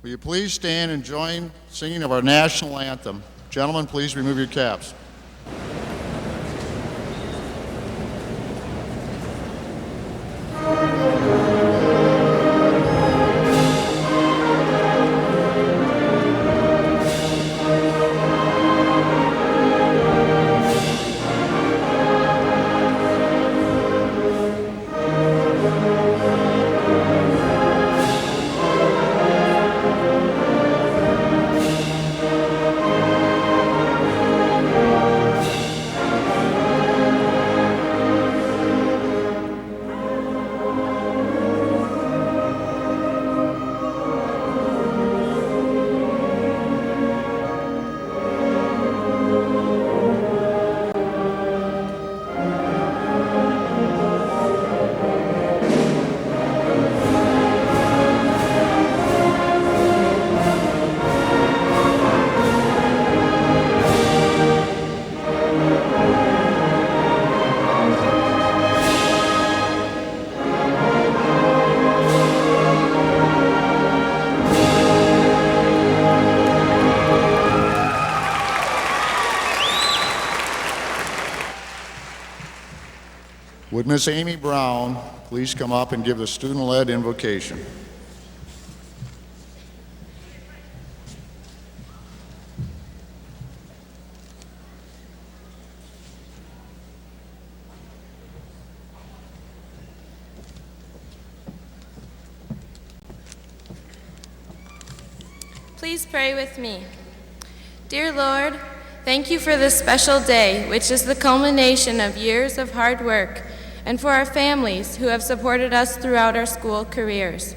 Will you please stand and join singing of our national anthem? Gentlemen, please remove your caps. Would Miss Amy Brown please come up and give the student-led invocation? Please pray with me. Dear Lord, thank you for this special day, which is the culmination of years of hard work, and for our families who have supported us throughout our school careers.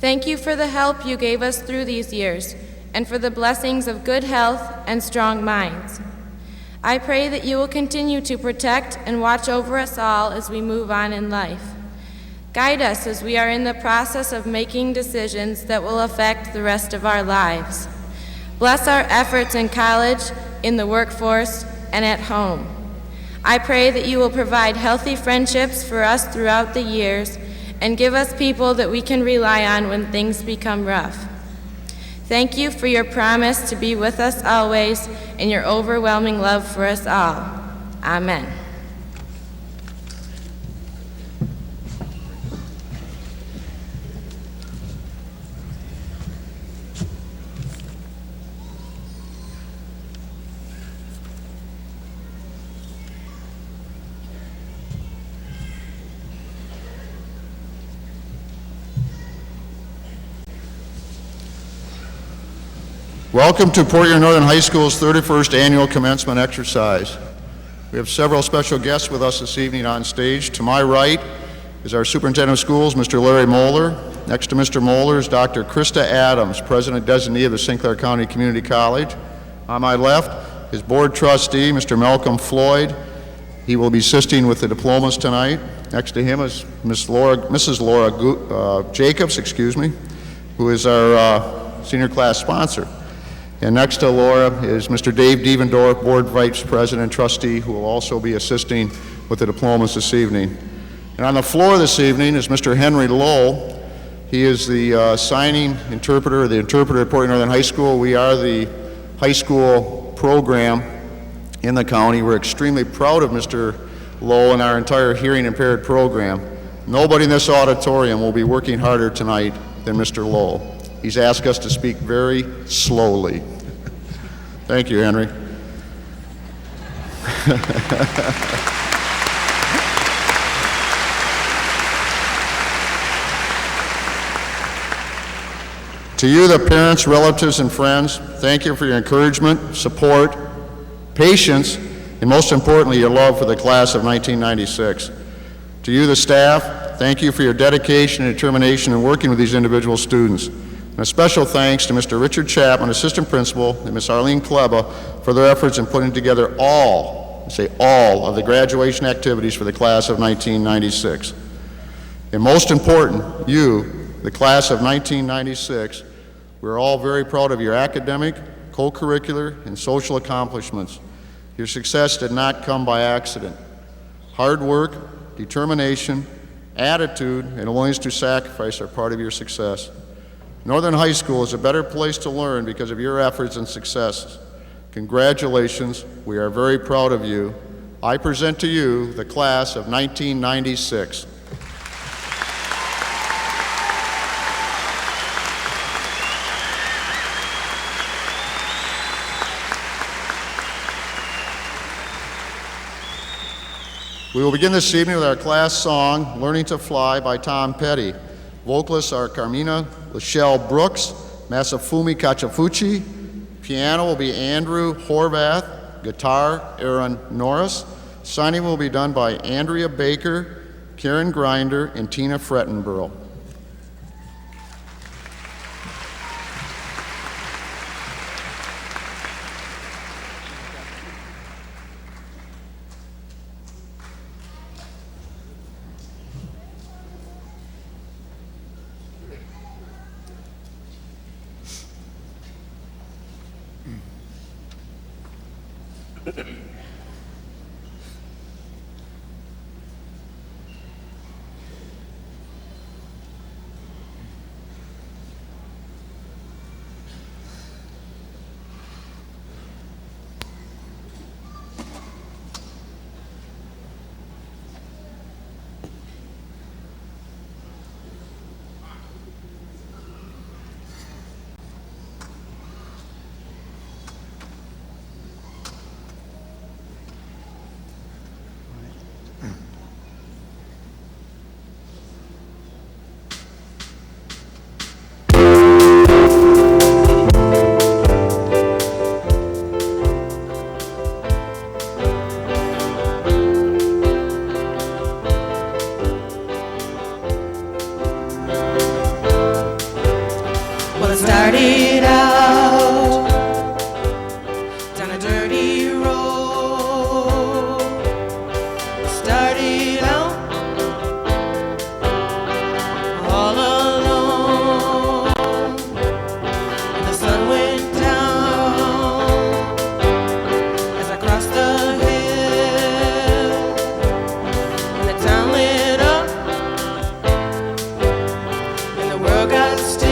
Thank you for the help you gave us through these years, and for the blessings of good health and strong minds. I pray that you will continue to protect and watch over us all as we move on in life. Guide us as we are in the process of making decisions that will affect the rest of our lives. Bless our efforts in college, in the workforce, and at home. I pray that you will provide healthy friendships for us throughout the years and give us people that we can rely on when things become rough. Thank you for your promise to be with us always and your overwhelming love for us all. Amen. Welcome to Portland Northern High School's 31st annual commencement exercise. We have several special guests with us this evening on stage. To my right is our Superintendent of Schools, Mr. Larry Moeller. Next to Mr. Moeller is Dr. Krista Adams, President Designee of the St. Clair County Community College. On my left is Board Trustee, Mr. Malcolm Floyd. He will be assisting with the diplomas tonight. Next to him is Mrs. Laura Jacobs, who is our senior class sponsor. And next to Laura is Mr. Dave Devendorf, Board Vice President Trustee, who will also be assisting with the diplomas this evening. And on the floor this evening is Mr. Henry Lowell. He is the signing interpreter, the interpreter at Portland Northern High School. We are the high school program in the county. We're extremely proud of Mr. Lowell and our entire hearing impaired program. Nobody in this auditorium will be working harder tonight than Mr. Lowell. He's asked us to speak very slowly. Thank you, Henry. To you, the parents, relatives, and friends, thank you for your encouragement, support, patience, and most importantly, your love for the class of 1996. To you, the staff, thank you for your dedication and determination in working with these individual students. And a special thanks to Mr. Richard Chapman, Assistant Principal, and Ms. Arlene Kleba for their efforts in putting together all of the graduation activities for the class of 1996. And most important, you, the class of 1996, we're all very proud of your academic, co-curricular, and social accomplishments. Your success did not come by accident. Hard work, determination, attitude, and a willingness to sacrifice are part of your success. Northern High School is a better place to learn because of your efforts and successes. Congratulations. We are very proud of you. I present to you the class of 1996. We will begin this evening with our class song, Learning to Fly by Tom Petty. Vocalists are Carmina Lachelle Brooks, Masafumi Kachafuchi. Piano will be Andrew Horvath. Guitar, Aaron Norris. Signing will be done by Andrea Baker, Karen Grinder, and Tina Frettenborough. Started out down a dirty road. Started out all alone. And the sun went down as I crossed the hill. And the town lit up and the world got still.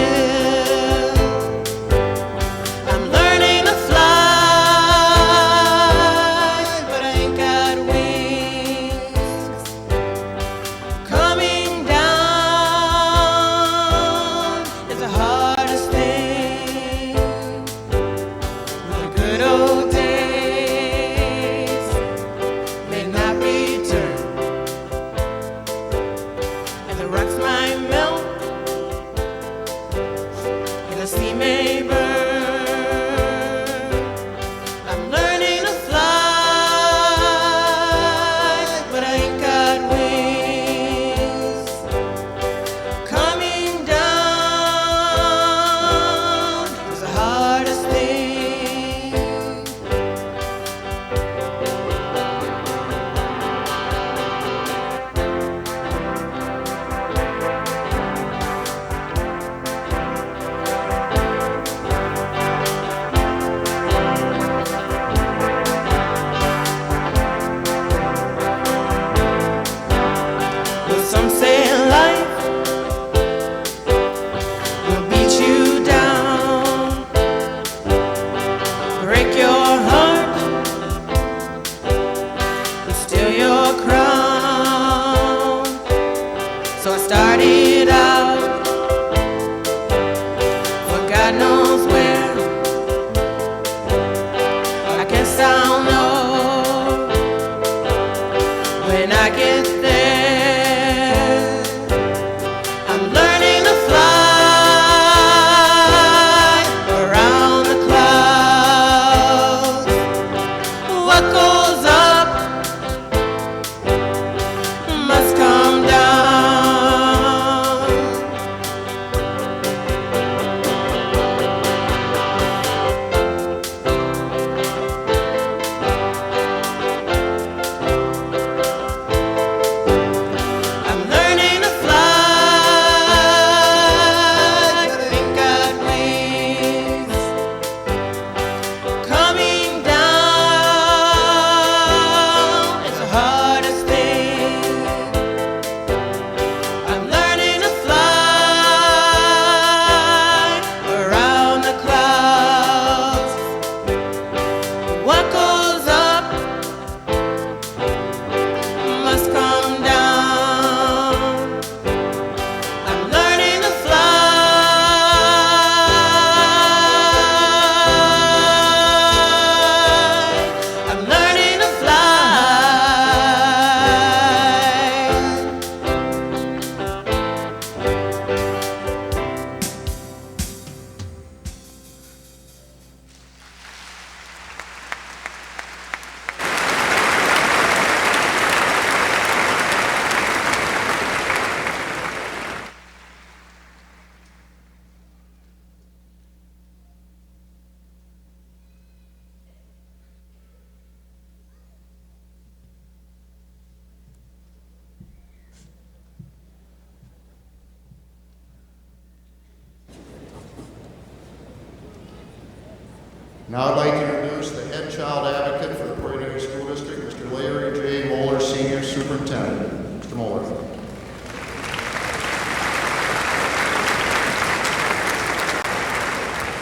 Now I'd like to introduce the head child advocate for the Port Huron School District, Mr. Larry J. Moeller, Senior Superintendent. Mr. Moeller.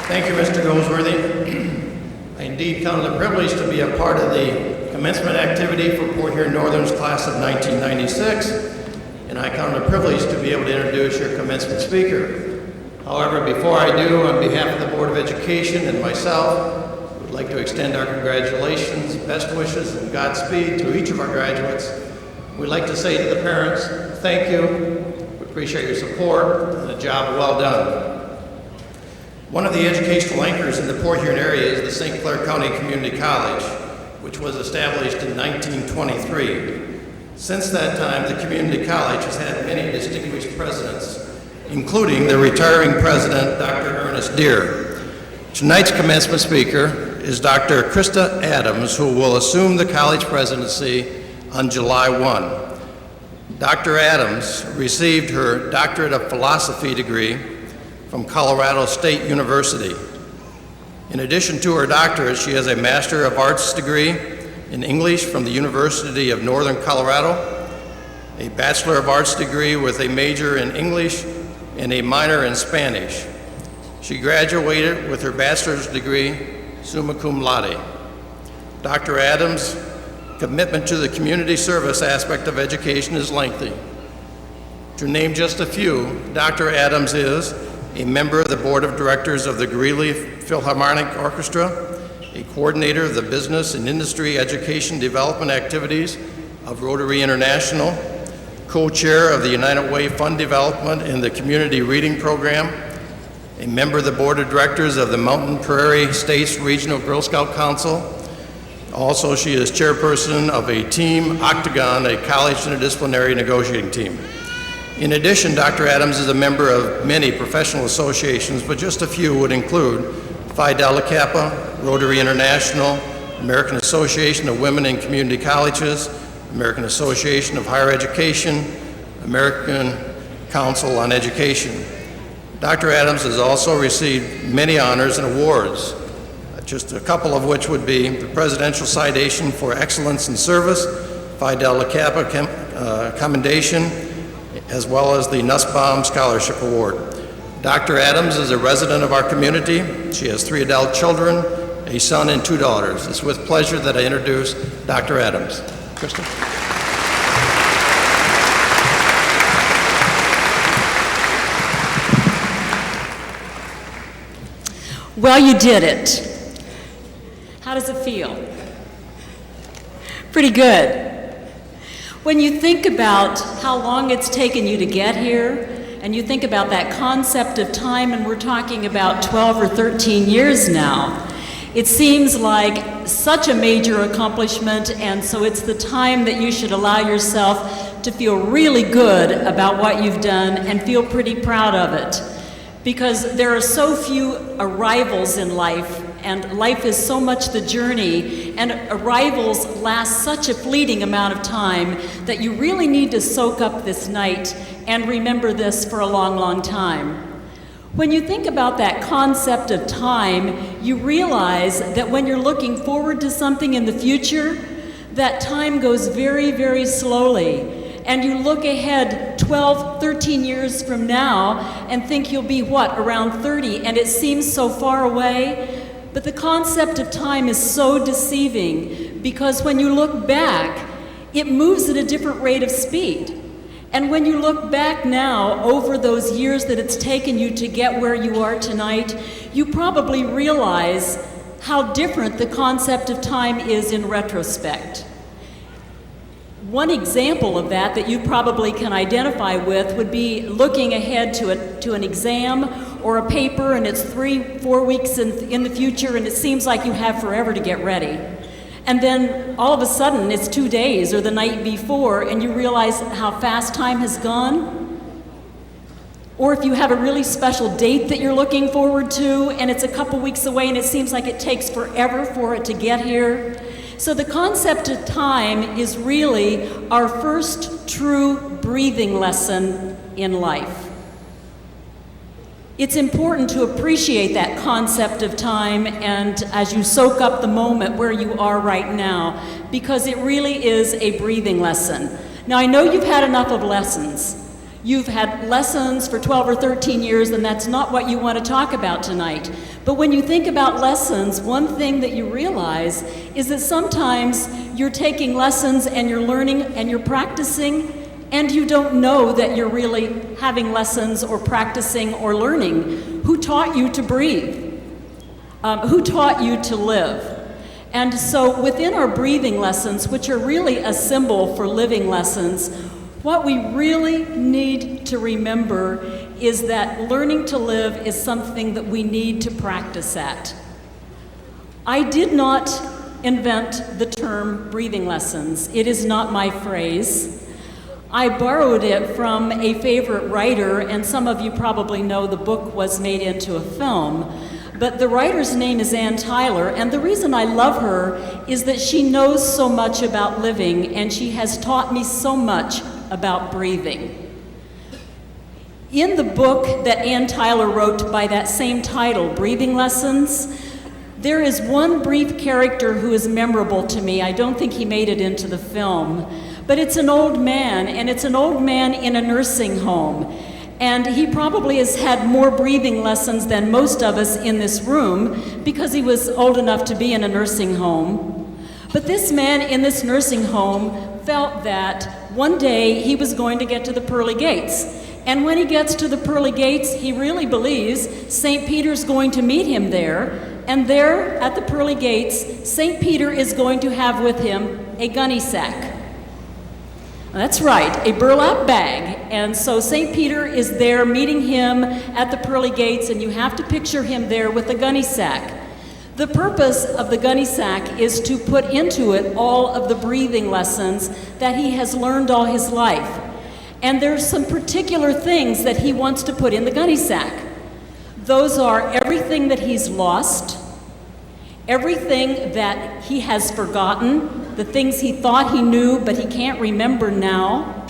Thank you, Mr. Goldsworthy. I indeed count it a privilege to be a part of the commencement activity for Port Huron Northern's class of 1996, and I count it a privilege to be able to introduce your commencement speaker. However, before I do, on behalf of the Board of Education and myself, I would like to extend our congratulations, best wishes, and Godspeed to each of our graduates. We'd like to say to the parents, thank you, we appreciate your support, and a job well done. One of the educational anchors in the Port Huron area is the St. Clair County Community College, which was established in 1923. Since that time, the community college has had many distinguished presidents, including the retiring president, Dr. Ernest Deere. Tonight's commencement speaker is Dr. Krista Adams, who will assume the college presidency on July 1. Dr. Adams received her Doctorate of Philosophy degree from Colorado State University. In addition to her doctorate, she has a Master of Arts degree in English from the University of Northern Colorado, a Bachelor of Arts degree with a major in English and a minor in Spanish. She graduated with her bachelor's degree, summa cum laude. Dr. Adams' commitment to the community service aspect of education is lengthy. To name just a few, Dr. Adams is a member of the Board of Directors of the Greeley Philharmonic Orchestra, a coordinator of the Business and Industry Education Development Activities of Rotary International, co-chair of the United Way Fund Development and the Community Reading Program, a member of the Board of Directors of the Mountain Prairie States Regional Girl Scout Council. Also, she is chairperson of a team, Octagon, a college interdisciplinary negotiating team. In addition, Dr. Adams is a member of many professional associations, but just a few would include Phi Delta Kappa, Rotary International, American Association of Women in Community Colleges, American Association of Higher Education, American Council on Education. Dr. Adams has also received many honors and awards, just a couple of which would be the Presidential Citation for Excellence in Service, Phi Delta Kappa Commendation, as well as the Nussbaum Scholarship Award. Dr. Adams is a resident of our community. She has 3 adult children, a son and 2 daughters. It's with pleasure that I introduce Dr. Adams. Krista. Well, you did it. How does it feel? Pretty good. When you think about how long it's taken you to get here, and you think about that concept of time, and we're talking about 12 or 13 years now, it seems like such a major accomplishment, and so it's the time that you should allow yourself to feel really good about what you've done and feel pretty proud of it. Because there are so few arrivals in life, and life is so much the journey, and arrivals last such a fleeting amount of time that you really need to soak up this night and remember this for a long, long time. When you think about that concept of time, you realize that when you're looking forward to something in the future, that time goes very, very slowly. And you look ahead 12, 13 years from now and think you'll be, around 30, and it seems so far away. But the concept of time is so deceiving because when you look back, it moves at a different rate of speed. And when you look back now over those years that it's taken you to get where you are tonight, you probably realize how different the concept of time is in retrospect. One example of that you probably can identify with would be looking ahead to an exam or a paper, and it's 3-4 weeks in the future, and it seems like you have forever to get ready. And then all of a sudden it's 2 days or the night before, and you realize how fast time has gone. Or if you have a really special date that you're looking forward to, and it's a couple weeks away, and it seems like it takes forever for it to get here. So the concept of time is really our first true breathing lesson in life. It's important to appreciate that concept of time and as you soak up the moment where you are right now, because it really is a breathing lesson. Now, I know you've had enough of lessons. You've had lessons for 12 or 13 years, and that's not what you want to talk about tonight. But when you think about lessons, one thing that you realize is that sometimes you're taking lessons and you're learning and you're practicing, and you don't know that you're really having lessons or practicing or learning. Who taught you to breathe? Who taught you to live? And so within our breathing lessons, which are really a symbol for living lessons, what we really need to remember is that learning to live is something that we need to practice at. I did not invent the term breathing lessons. It is not my phrase. I borrowed it from a favorite writer, and some of you probably know the book was made into a film. But the writer's name is Ann Tyler, and the reason I love her is that she knows so much about living, and she has taught me so much about breathing. In the book that Ann Tyler wrote by that same title, Breathing Lessons, there is one brief character who is memorable to me. I don't think he made it into the film, but it's an old man, and it's an old man in a nursing home. And he probably has had more breathing lessons than most of us in this room because he was old enough to be in a nursing home. But this man in this nursing home felt that one day he was going to get to the pearly gates. And when he gets to the pearly gates, he really believes St. Peter's going to meet him there. And there at the pearly gates, St. Peter is going to have with him a gunny sack. That's right, a burlap bag. And so St. Peter is there meeting him at the pearly gates, and you have to picture him there with a gunny sack. The purpose of the gunny sack is to put into it all of the breathing lessons that he has learned all his life. And there's some particular things that he wants to put in the gunny sack. Those are everything that he's lost, everything that he has forgotten, the things he thought he knew but he can't remember now,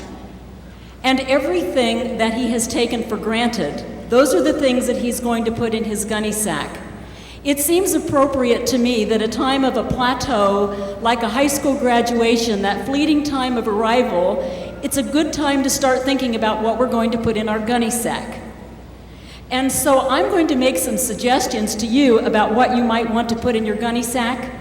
and everything that he has taken for granted. Those are the things that he's going to put in his gunny sack. It seems appropriate to me that a time of a plateau, like a high school graduation, that fleeting time of arrival, it's a good time to start thinking about what we're going to put in our gunny sack. And so I'm going to make some suggestions to you about what you might want to put in your gunny sack.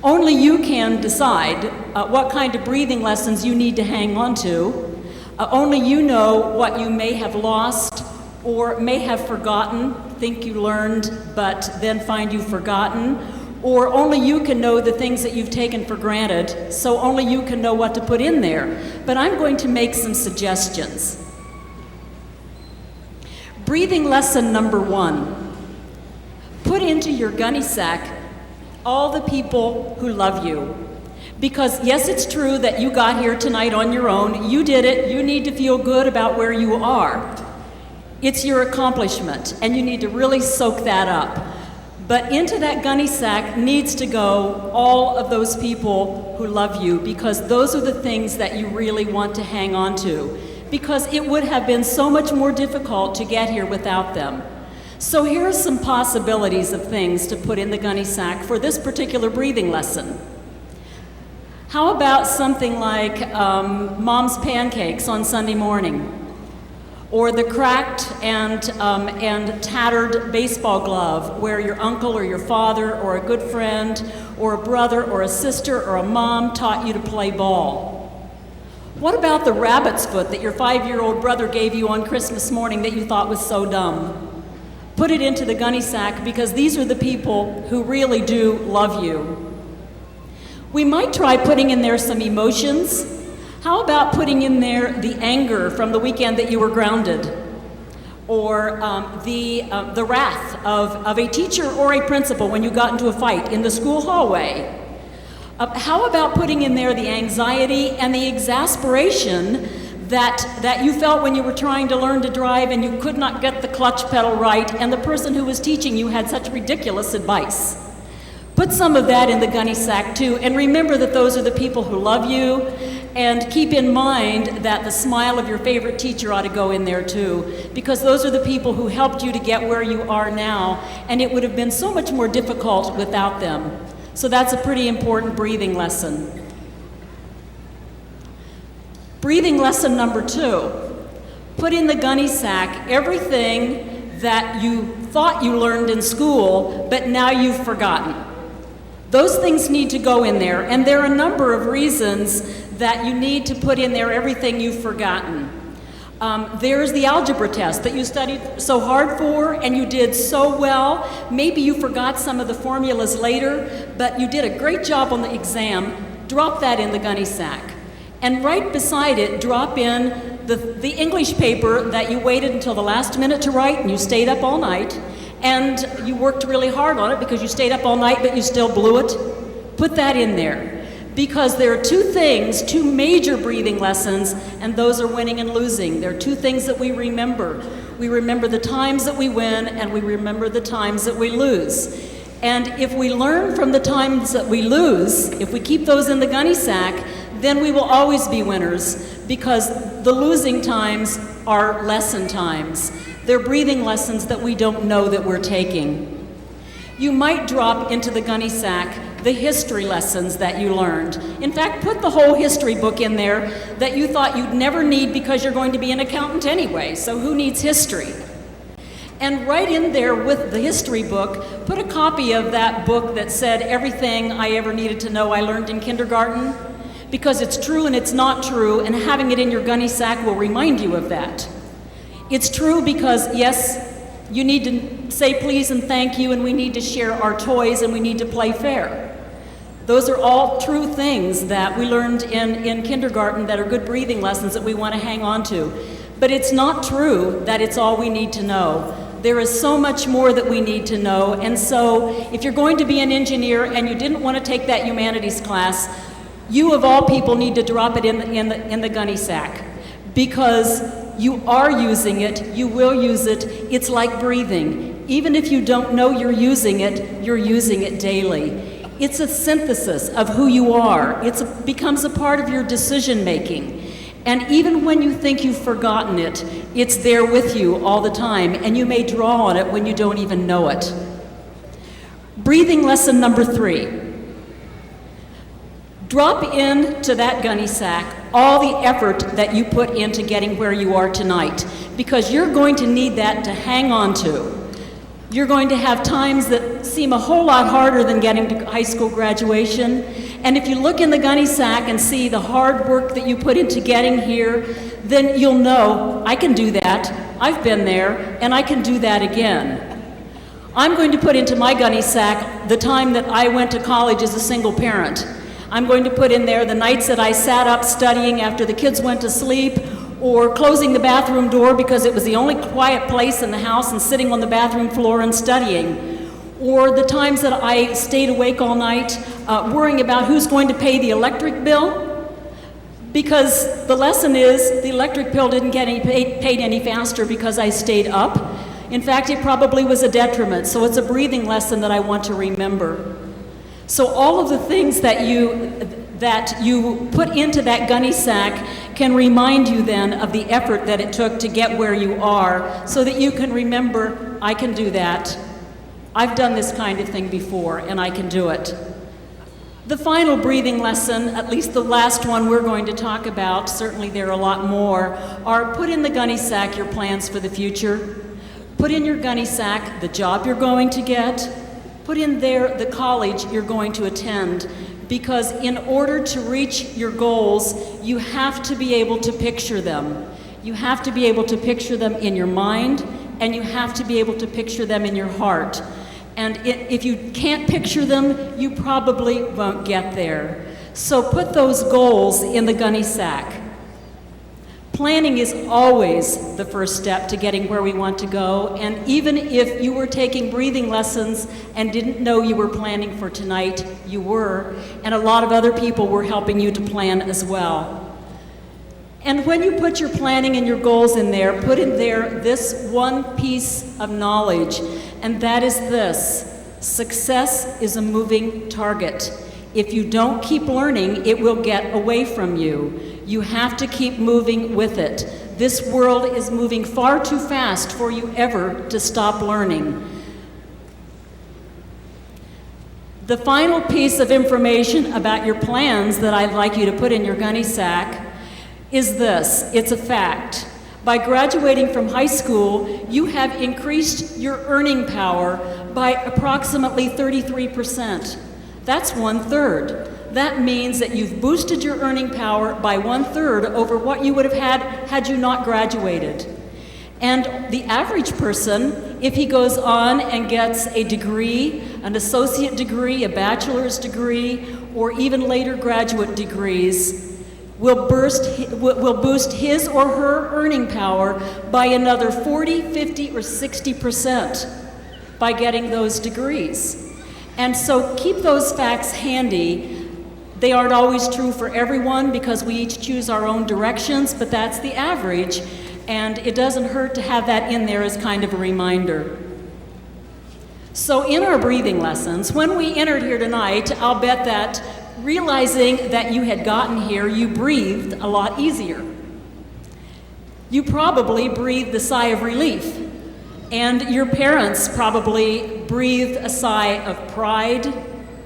Only you can decide what kind of breathing lessons you need to hang on to. Only you know what you may have lost or may have forgotten, think you learned, but then find you've forgotten. Or only you can know the things that you've taken for granted, so only you can know what to put in there. But I'm going to make some suggestions. Breathing lesson number 1. Put into your gunny sack all the people who love you. Because yes, it's true that you got here tonight on your own. You did it. You need to feel good about where you are. It's your accomplishment, and you need to really soak that up. But into that gunny sack needs to go all of those people who love you, because those are the things that you really want to hang on to, because it would have been so much more difficult to get here without them. So here are some possibilities of things to put in the gunny sack for this particular breathing lesson. How about something like Mom's pancakes on Sunday morning? Or the cracked and tattered baseball glove where your uncle or your father or a good friend or a brother or a sister or a mom taught you to play ball? What about the rabbit's foot that your 5-year-old brother gave you on Christmas morning that you thought was so dumb? Put it into the gunny sack, because these are the people who really do love you. We might try putting in there some emotions. How about putting in there the anger from the weekend that you were grounded? Or the wrath of a teacher or a principal when you got into a fight in the school hallway? How about putting in there the anxiety and the exasperation that you felt when you were trying to learn to drive and you could not get the clutch pedal right, and the person who was teaching you had such ridiculous advice? Put some of that in the gunny sack too, and remember that those are the people who love you, And keep in mind that the smile of your favorite teacher ought to go in there too, because those are the people who helped you to get where you are now, and it would have been so much more difficult without them. So that's a pretty important breathing lesson. Breathing lesson number 2. Put in the gunny sack everything that you thought you learned in school, but now you've forgotten. Those things need to go in there, and there are a number of reasons that you need to put in there everything you've forgotten. There's the algebra test that you studied so hard for and you did so well. Maybe you forgot some of the formulas later, but you did a great job on the exam. Drop that in the gunny sack. And right beside it, drop in the English paper that you waited until the last minute to write and you stayed up all night. And you worked really hard on it because you stayed up all night, but you still blew it. Put that in there. Because there are two major breathing lessons, and those are winning and losing. There are 2 things that we remember. We remember the times that we win, and we remember the times that we lose. And if we learn from the times that we lose, if we keep those in the gunny sack, then we will always be winners, because the losing times are lesson times. They're breathing lessons that we don't know that we're taking. You might drop into the gunny sack the history lessons that you learned. In fact, put the whole history book in there that you thought you'd never need because you're going to be an accountant anyway, so who needs history? And right in there with the history book, put a copy of that book that said everything I ever needed to know I learned in kindergarten, because it's true and it's not true, and having it in your gunny sack will remind you of that. It's true because, yes, you need to say please and thank you, and we need to share our toys, and we need to play fair. Those are all true things that we learned in kindergarten that are good breathing lessons that we want to hang on to. But it's not true that it's all we need to know. There is so much more that we need to know, and so if you're going to be an engineer and you didn't want to take that humanities class, you of all people need to drop it in the gunny sack, because you are using it, you will use it. It's like breathing. Even if you don't know you're using it daily. It's a synthesis of who you are. It becomes a part of your decision making. And even when you think you've forgotten it, it's there with you all the time, and you may draw on it when you don't even know it. Breathing lesson number 3. Drop into that gunny sack all the effort that you put into getting where you are tonight, because you're going to need that to hang on to. You're going to have times that seem a whole lot harder than getting to high school graduation. And if you look in the gunny sack and see the hard work that you put into getting here, then you'll know, I can do that. I've been there, and I can do that again. I'm going to put into my gunny sack the time that I went to college as a single parent. I'm going to put in there the nights that I sat up studying after the kids went to sleep, or closing the bathroom door because it was the only quiet place in the house, and sitting on the bathroom floor and studying. Or the times that I stayed awake all night worrying about who's going to pay the electric bill, because the lesson is the electric bill didn't get paid any faster because I stayed up. In fact, it probably was a detriment, so it's a breathing lesson that I want to remember. So all of the things that you put into that gunny sack can remind you then of the effort that it took to get where you are, so that you can remember, I can do that. I've done this kind of thing before, and I can do it. The final breathing lesson, at least the last one we're going to talk about, certainly there are a lot more, are put in the gunny sack your plans for the future. Put in your gunny sack the job you're going to get. Put in there the college you're going to attend, because in order to reach your goals, you have to be able to picture them. You have to be able to picture them in your mind, and you have to be able to picture them in your heart. And if you can't picture them, you probably won't get there. So put those goals in the gunny sack. Planning is always the first step to getting where we want to go, and even if you were taking breathing lessons and didn't know you were planning for tonight, you were, and a lot of other people were helping you to plan as well. And when you put your planning and your goals in there, put in there this one piece of knowledge, and that is this: success is a moving target. If you don't keep learning, it will get away from you. You have to keep moving with it. This world is moving far too fast for you ever to stop learning. The final piece of information about your plans that I'd like you to put in your gunny sack is this. It's a fact. By graduating from high school, you have increased your earning power by approximately 33%. That's 1/3. That means that you've boosted your earning power by 1/3 over what you would have had you not graduated. And the average person, if he goes on and gets a degree, an associate degree, a bachelor's degree, or even later graduate degrees, will boost his or her earning power by another 40, 50, or 60% by getting those degrees. And so keep those facts handy. They aren't always true for everyone because we each choose our own directions, but that's the average. And it doesn't hurt to have that in there as kind of a reminder. So in our breathing lessons, when we entered here tonight, I'll bet that realizing that you had gotten here, you breathed a lot easier. You probably breathed a sigh of relief. And your parents probably breathed a sigh of pride.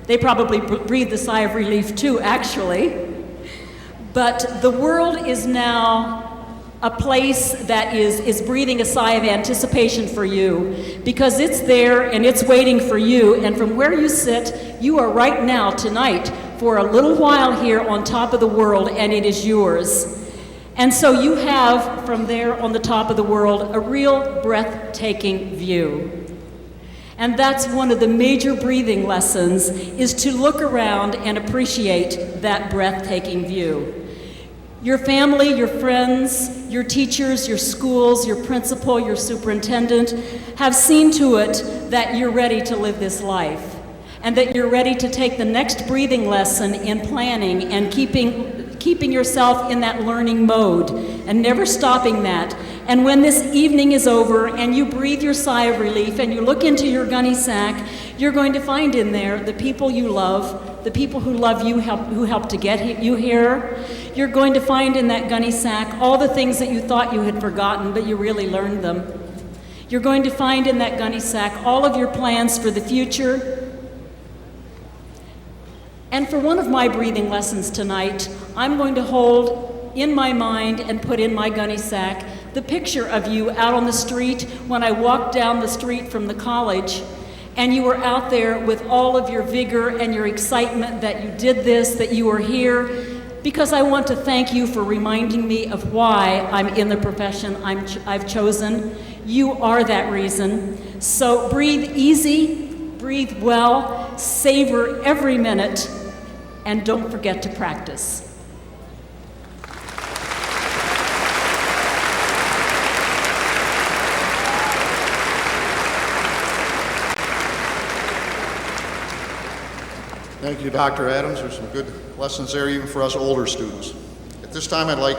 They probably breathed a sigh of relief too, actually. But the world is now a place that is breathing a sigh of anticipation for you because it's there and it's waiting for you. And from where you sit, you are right now, tonight, for a little while here on top of the world, and it is yours. And so you have, from there on the top of the world, a real breathtaking view. And that's one of the major breathing lessons, is to look around and appreciate that breathtaking view. Your family, your friends, your teachers, your schools, your principal, your superintendent have seen to it that you're ready to live this life and that you're ready to take the next breathing lesson in planning and keeping yourself in that learning mode and never stopping that. And when this evening is over and you breathe your sigh of relief and you look into your gunny sack, you're going to find in there the people you love, the people who love you, who helped to get you here. You're going to find in that gunny sack all the things that you thought you had forgotten, but you really learned them. You're going to find in that gunny sack all of your plans for the future. And for one of my breathing lessons tonight, I'm going to hold in my mind and put in my gunny sack the picture of you out on the street when I walked down the street from the college, and you were out there with all of your vigor and your excitement that you did this, that you were here, because I want to thank you for reminding me of why I'm in the profession I've chosen. You are that reason. So breathe easy, breathe well, savor every minute, and don't forget to practice. Thank you, Dr. Adams. There's some good lessons there, even for us older students. At this time, I'd like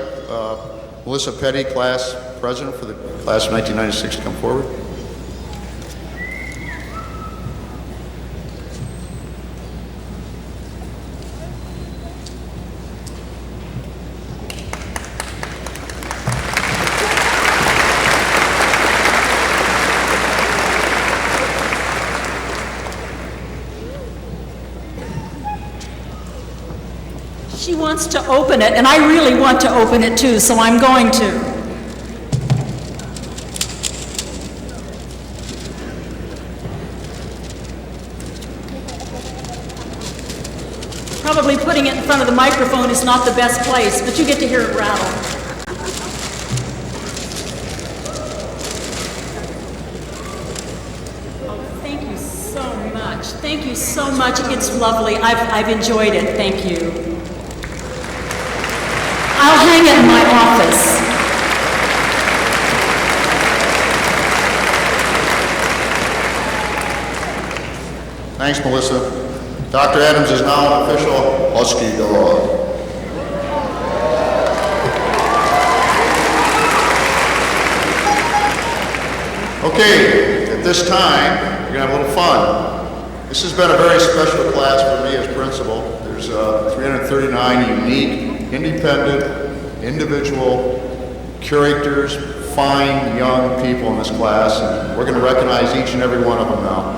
Melissa Petty, class president for the class of 1996, to come forward. She wants to open it, and I really want to open it too, so I'm going to. Probably putting it in front of the microphone is not the best place, but you get to hear it rattle. Oh, thank you so much. Thank you so much. It's lovely. I've enjoyed it. Thank you. I'll hang it in my office. Thanks, Melissa. Dr. Adams is now an official Husky dog. Okay, at this time, we're going to have a little fun. This has been a very special class for me as principal. There's 339 unique, independent, individual characters, fine young people in this class, and we're going to recognize each and every one of them now.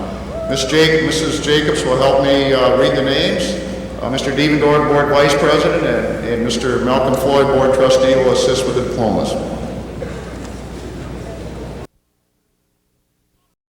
Mrs. Jacobs will help me read the names. Mr. Devendorf, Board Vice President, and Mr. Malcolm Floyd, Board Trustee, will assist with the diplomas.